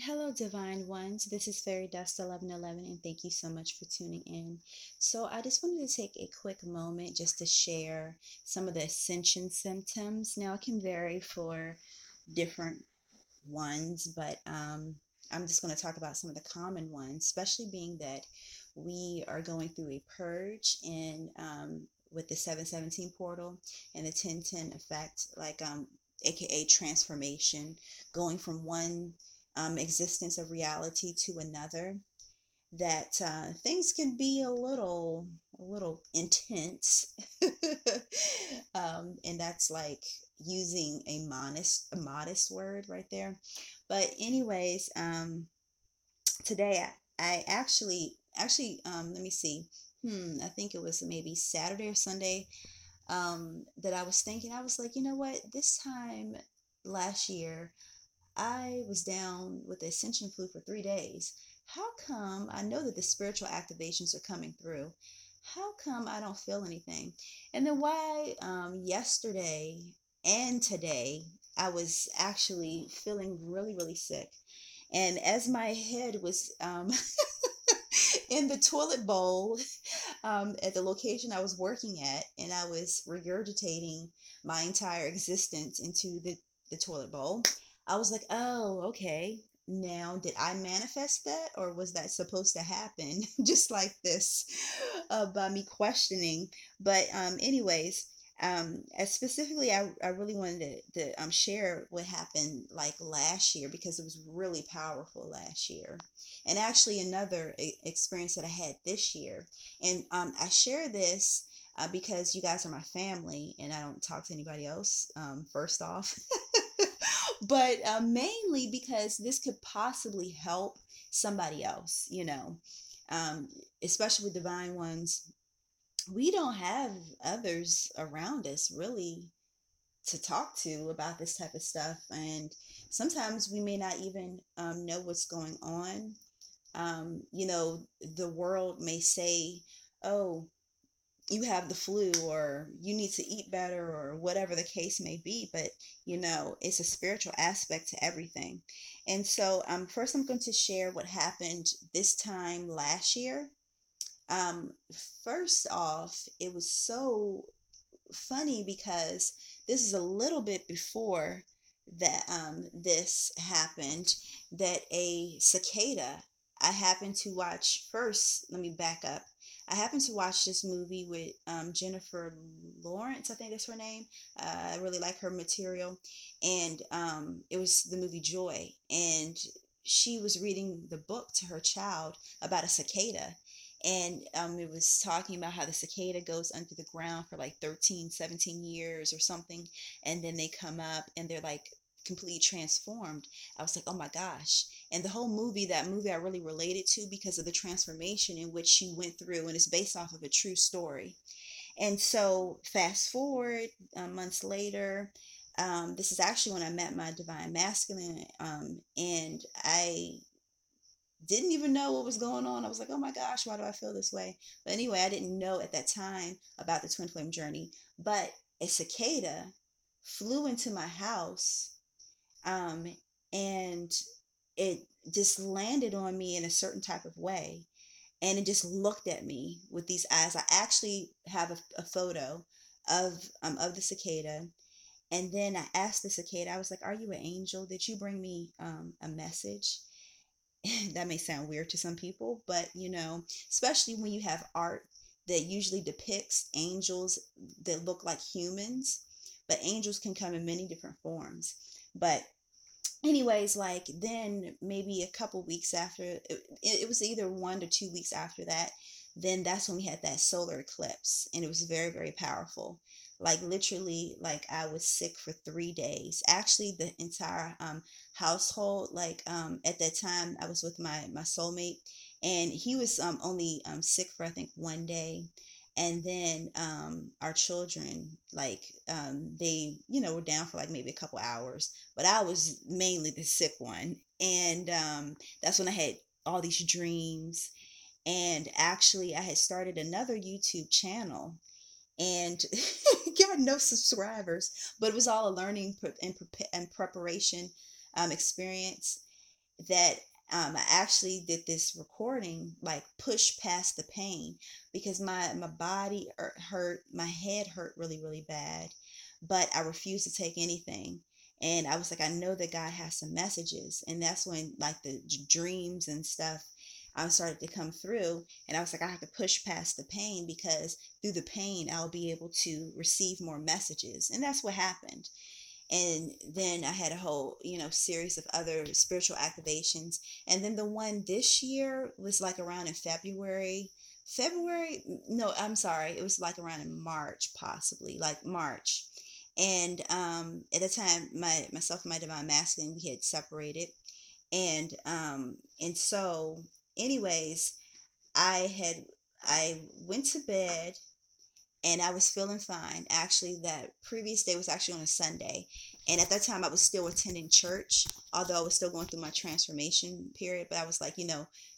Hello, Divine Ones. This is Fairy Dust 1111, and thank you so much for tuning in. So, I just wanted to take a quick moment just to share some of the ascension symptoms. Now, it can vary for different ones, but I'm just going to talk about some of the common ones, especially being that we are going through a purge in with the 717 portal and the 1010 effect, aka transformation, going from one existence of reality to another. That things can be a little intense, and that's like using a modest word right there. But anyways, today I actually, let me see. I think it was maybe Saturday or Sunday, that I was thinking. I was like, you know what? This time last year, I was down with the Ascension Flu for 3 days. How come I know that the spiritual activations are coming through? How come I don't feel anything? And then why yesterday and today I was actually feeling really, really sick. And as my head was in the toilet bowl at the location I was working at, and I was regurgitating my entire existence into the toilet bowl, I was like, oh, okay. Now, did I manifest that, or was that supposed to happen just like this, by me questioning? But, anyways, specifically, I really wanted to share what happened like last year because it was really powerful last year, and actually another experience that I had this year. And I share this because you guys are my family and I don't talk to anybody else, first off. But mainly because this could possibly help somebody else, um, especially with divine ones. We don't have others around us really to talk to about this type of stuff. And sometimes we may not even know what's going on. The world may say, oh, you have the flu, or you need to eat better, or whatever the case may be. But, it's a spiritual aspect to everything. And so, first, I'm going to share what happened this time last year. Um, First off, it was so funny because this is a little bit before that this happened, that a cicada, I happened to watch. First, let me back up. I happened to watch this movie with Jennifer Lawrence, I think that's her name. I really like her material. And it was the movie Joy. And she was reading the book to her child about a cicada. And it was talking about how the cicada goes under the ground for like 13, 17 years or something, and then they come up and they're like completely transformed. I was like, oh my gosh. And the whole movie, that movie I really related to because of the transformation in which she went through, and it's based off of a true story. And so fast forward months later, this is actually when I met my divine masculine, and I didn't even know what was going on. I was like, oh my gosh, why do I feel this way? But anyway, I didn't know at that time about the twin flame journey. But a cicada flew into my house, um, and it just landed on me in a certain type of way. And it just looked at me with these eyes. I actually have a photo of the cicada. And then I asked the cicada, I was like, are you an angel? Did you bring me a message? That may sound weird to some people, but especially when you have art that usually depicts angels that look like humans, but angels can come in many different forms. But anyways, like then maybe a couple weeks after, it was either 1 to 2 weeks after that, then that's when we had that solar eclipse, and it was very, very powerful. Like literally, like I was sick for 3 days. Actually, the entire household, like at that time I was with my soulmate, and he was only sick for I think 1 day. And then our children, like they were down for like maybe a couple hours, but I was mainly the sick one. And that's when I had all these dreams. And actually, I had started another YouTube channel and got no subscribers, but it was all a learning and preparation experience. that I actually did this recording, like push past the pain, because my body hurt, my head hurt really, really bad, but I refused to take anything. And I was like, I know that God has some messages. And that's when like the dreams and stuff started to come through. And I was like, I have to push past the pain, because through the pain, I'll be able to receive more messages. And that's what happened. And then I had a whole, series of other spiritual activations. And then the one this year was like around in February, no, I'm sorry, it was like around in March, possibly like March. And at the time, myself and my divine masculine, we had separated. And so anyways, I went to bed and I was feeling fine. Actually, that previous day was actually on a Sunday. And at that time, I was still attending church, although I was still going through my transformation period. But I was like,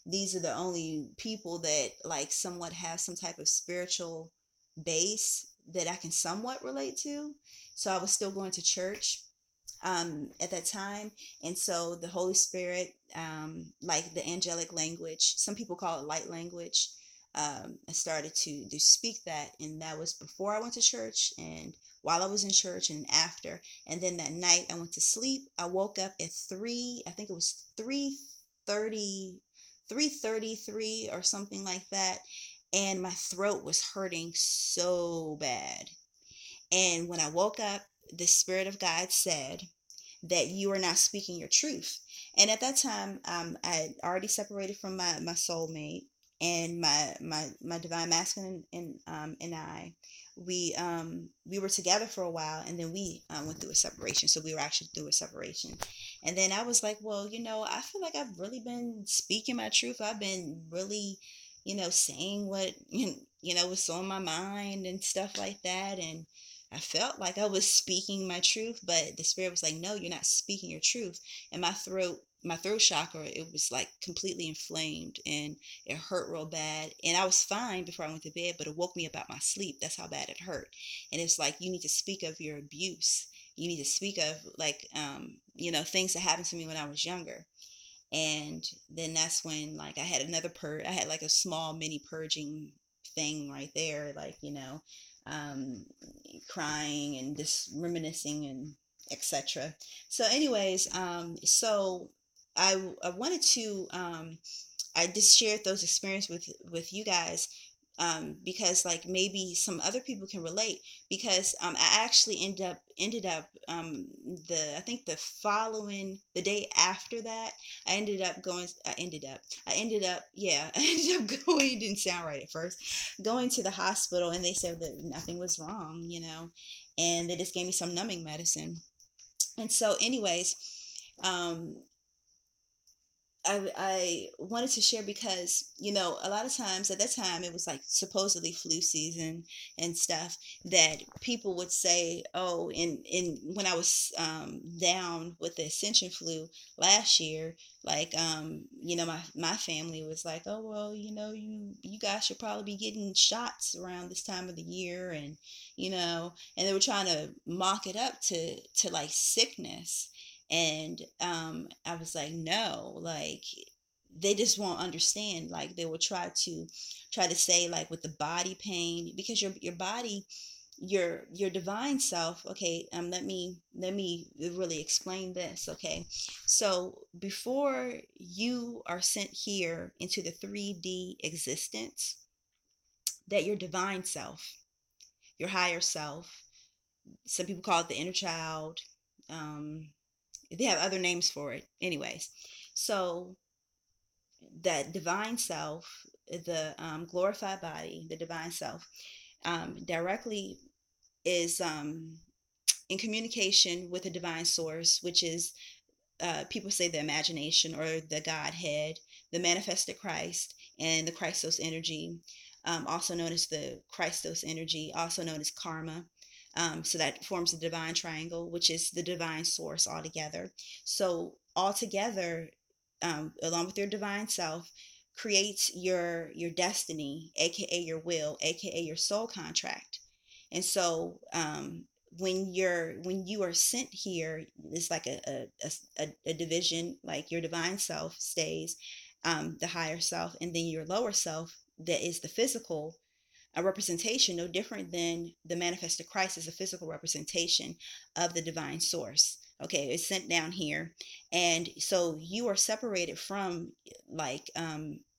these are the only people that like somewhat have some type of spiritual base that I can somewhat relate to. So I was still going to church at that time. And so the Holy Spirit, like the angelic language, some people call it light language, I started to speak that. And that was before I went to church and while I was in church and after. And then that night I went to sleep. I woke up at 3, I think it was 3:30, 3:33 or something like that. And my throat was hurting so bad. And when I woke up, the Spirit of God said that you are not speaking your truth. And at that time, I had already separated from my soulmate, and my divine masculine and I, we were together for a while, and then we went through a separation. So we were actually through a separation. And then I was like, well, I feel like I've really been speaking my truth. I've been really, saying what was on my mind and stuff like that. And I felt like I was speaking my truth, but the Spirit was like, no, you're not speaking your truth. And my throat chakra, it was like completely inflamed and it hurt real bad. And I was fine before I went to bed, but it woke me up out my sleep. That's how bad it hurt. And it's like, you need to speak of your abuse. You need to speak of like, things that happened to me when I was younger. And then that's when like I had another I had like a small mini purging thing right there, like, um, crying and just reminiscing and etc. So anyways, so I wanted to I just shared those experiences with you guys, because like maybe some other people can relate, because I actually ended up I think the day after that I ended up going I ended up yeah I ended up going, it didn't sound right at first, going to the hospital, and they said that nothing was wrong, and they just gave me some numbing medicine. And so anyways, um I wanted to share because, a lot of times at that time it was like supposedly flu season and stuff, that people would say, oh, and when I was down with the Ascension Flu last year, like, my family was like, oh, well, you guys should probably be getting shots around this time of the year. And they were trying to mock it up to like sickness. And I was like, no, like they just won't understand. Like they will try to say like with the body pain, because your body, your divine self. Okay, let me really explain this. Okay, so before you are sent here into the 3D existence, that your divine self, your higher self, some people call it the inner child. Um, they have other names for it. Anyways, so that divine self, the glorified body, the divine self, directly is in communication with the divine source, which is, people say the imagination or the Godhead, the manifested Christ, and the Christos energy, also known as the Christos energy, also known as karma. So that forms the divine triangle, which is the divine source altogether. So altogether, along with your divine self, creates your destiny, aka your will, aka your soul contract. And so, when you are sent here, it's like a division. Like your divine self stays, the higher self, and then your lower self, that is the physical, a representation, no different than the manifested Christ is a physical representation of the divine source. Okay, it's sent down here, and so you are separated from, like,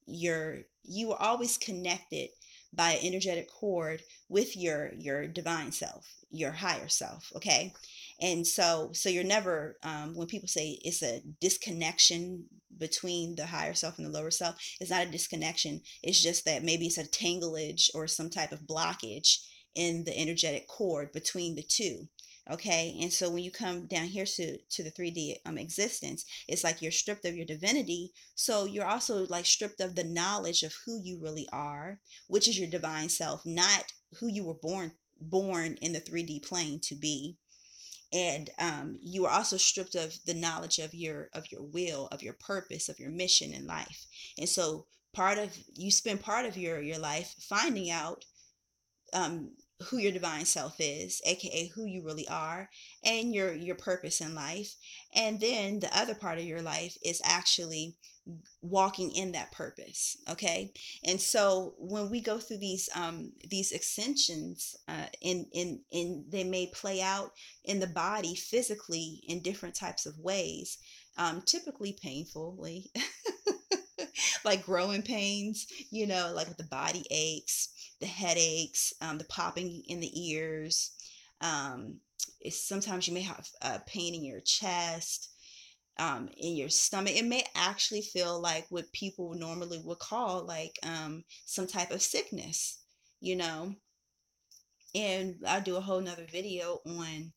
you are always connected by an energetic cord with your divine self, your higher self. Okay, and so you're never, when people say it's a disconnection between the higher self and the lower self, it's not a disconnection. It's just that maybe it's a tanglage or some type of blockage in the energetic cord between the two. Okay, and so when you come down here to the 3D existence, it's like you're stripped of your divinity. So you're also like stripped of the knowledge of who you really are, which is your divine self, not who you were born in the 3D plane to be. And you are also stripped of the knowledge of your will, of your purpose, of your mission in life. And so part of you spend part of your life finding out, um, who your divine self is, aka who you really are, and your purpose in life. And then the other part of your life is actually walking in that purpose. Okay, and so when we go through these ascensions, in they may play out in the body physically in different types of ways, typically painfully, like growing pains, like with the body aches, the headaches, the popping in the ears. um, Sometimes you may have pain in your chest, in your stomach. It may actually feel like what people normally would call like, some type of sickness, you know. And I'll do a whole nother video on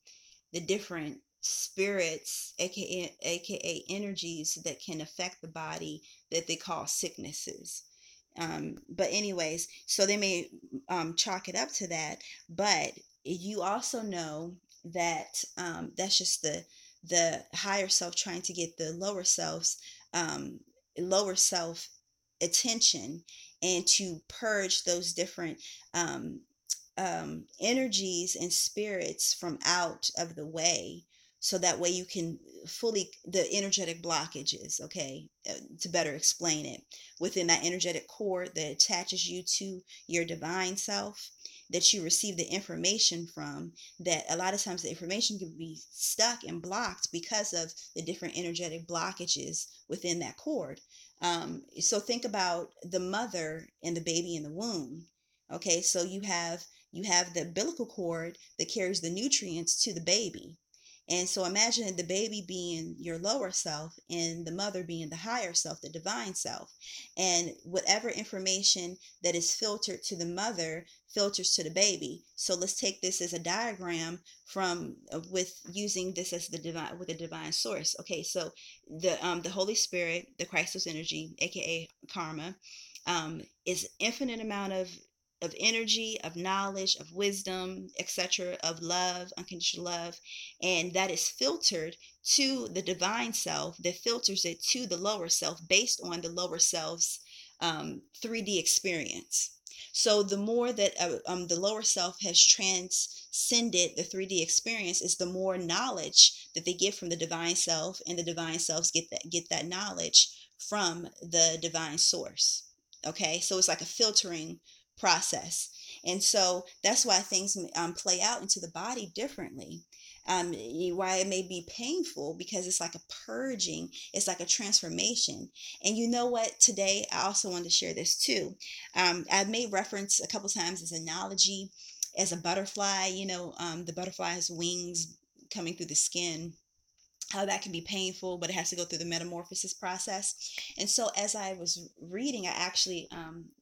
the different spirits, aka energies, that can affect the body, that they call sicknesses. But anyways, so they may chalk it up to that. But you also know that, that's just the higher self trying to get the um, lower self attention, and to purge those different um, energies and spirits from out of the way, so that way you can fully, the energetic blockages. Okay, to better explain it, within that energetic cord that attaches you to your divine self, that you receive the information from, that a lot of times the information can be stuck and blocked because of the different energetic blockages within that cord. So think about the mother and the baby in the womb. Okay, so you have the umbilical cord that carries the nutrients to the baby. And so imagine the baby being your lower self and the mother being the higher self, the divine self. And whatever information that is filtered to the mother filters to the baby. So let's take this as a diagram from, with using this as the divine, with a divine source. Okay, so the Holy Spirit, the Christos energy, aka karma, is infinite amount of energy, of knowledge, of wisdom, etc., of love, unconditional love, and that is filtered to the divine self, that filters it to the lower self based on the lower self's 3D experience. So the more that the lower self has transcended the 3D experience, is the more knowledge that they get from the divine self, and the divine selves get that knowledge from the divine source. Okay, so it's like a filtering process. And so that's why things play out into the body differently. Why it may be painful, because it's like a purging, it's like a transformation. And you know what? Today, I also wanted to share this too. I've made reference a couple times as analogy as a butterfly. The butterfly has wings coming through the skin, how that can be painful, but it has to go through the metamorphosis process. And so as I was reading, I actually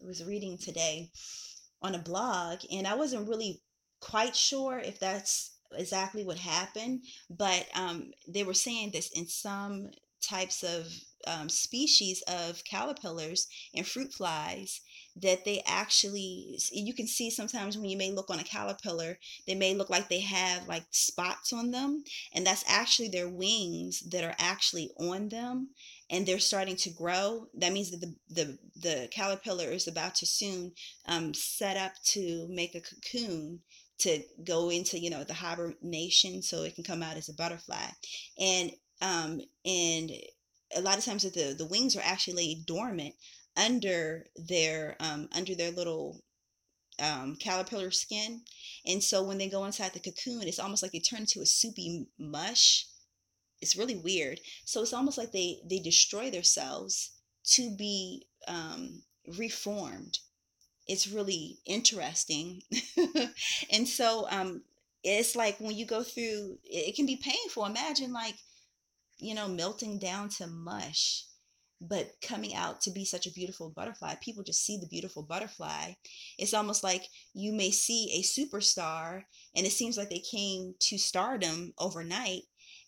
was reading today on a blog, and I wasn't really quite sure if that's exactly what happened, but they were saying this in some types of species of caterpillars and fruit flies, that they actually, you can see sometimes when you may look on a caterpillar, they may look like they have like spots on them, and that's actually their wings that are actually on them, and they're starting to grow. That means that the caterpillar is about to soon set up to make a cocoon to go into, the hibernation so it can come out as a butterfly. And and a lot of times the wings are actually laid dormant under their little caterpillar skin. And so when they go inside the cocoon, it's almost like they turn into a soupy mush. It's really weird. So it's almost like they destroy themselves to be reformed. It's really interesting. And so it's like when you go through, it can be painful. Imagine, like, melting down to mush, but coming out to be such a beautiful butterfly. People just see the beautiful butterfly. It's almost like you may see a superstar, and it seems like they came to stardom overnight.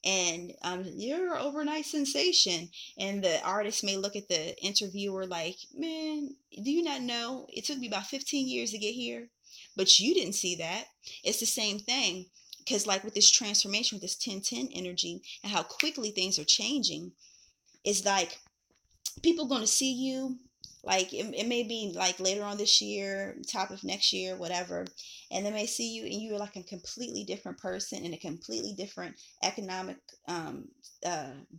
And you're an overnight sensation. And the artist may look at the interviewer like, man, do you not know it took me about 15 years to get here? But you didn't see that. It's the same thing. Because, like, with this transformation, with this 1010 energy, and how quickly things are changing, it's like people going to see you, like it may be like later on this year, top of next year, whatever, and they may see you and you're like a completely different person in a completely different economic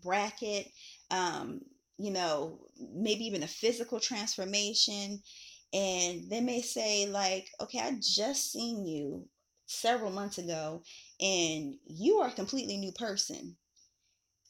bracket, um, maybe even a physical transformation. And they may say, like, okay, I just seen you several months ago and you are a completely new person.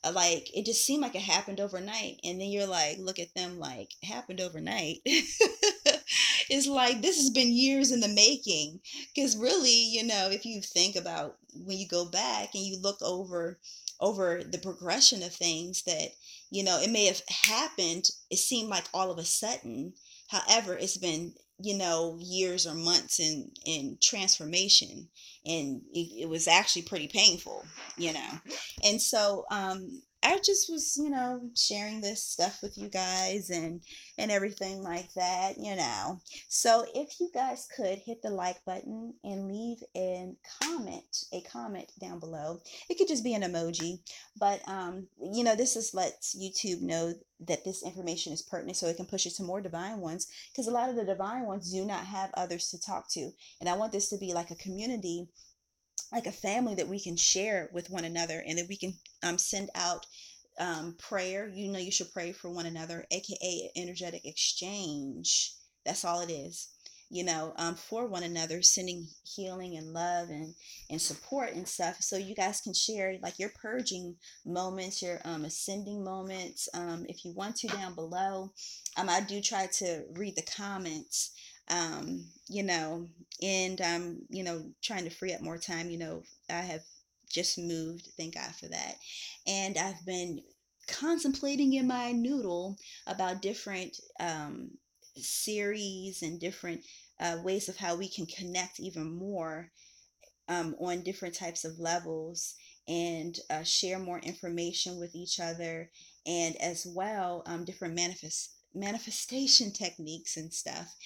Like, it just seemed like it happened overnight, and then you're like, look at them like, it happened overnight. It's like this has been years in the making. Because really, if you think about when you go back and you look over the progression of things, that it may have happened, it seemed like all of a sudden. However, it's been years or months in transformation, and it was actually pretty painful. And so I just was sharing this stuff with you guys, and everything like that. So if you guys could hit the like button and leave a comment down below. It could just be an emoji, but this is lets YouTube know that this information is pertinent, so it can push it to more divine ones, because a lot of the divine ones do not have others to talk to. And I want this to be like a community, like a family that we can share with one another, and that we can send out prayer. You should pray for one another, aka energetic exchange. That's all it is. For one another, sending healing and love and support and stuff, so you guys can share like your purging moments, your ascending moments, if you want to, down below. I do try to read the comments, and I'm trying to free up more time. I have just moved, thank God for that. And I've been contemplating in my noodle about different series and different ways of how we can connect even more on different types of levels, and share more information with each other, and as well different manifestation techniques and stuff.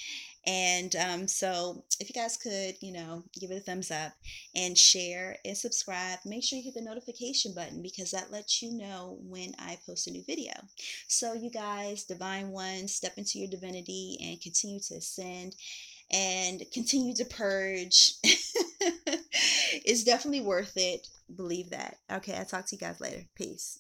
And so if you guys could, give it a thumbs up and share and subscribe, make sure you hit the notification button, because that lets you know when I post a new video. So you guys, divine ones, step into your divinity and continue to ascend and continue to purge. It's definitely worth it. Believe that. Okay, I'll talk to you guys later. Peace.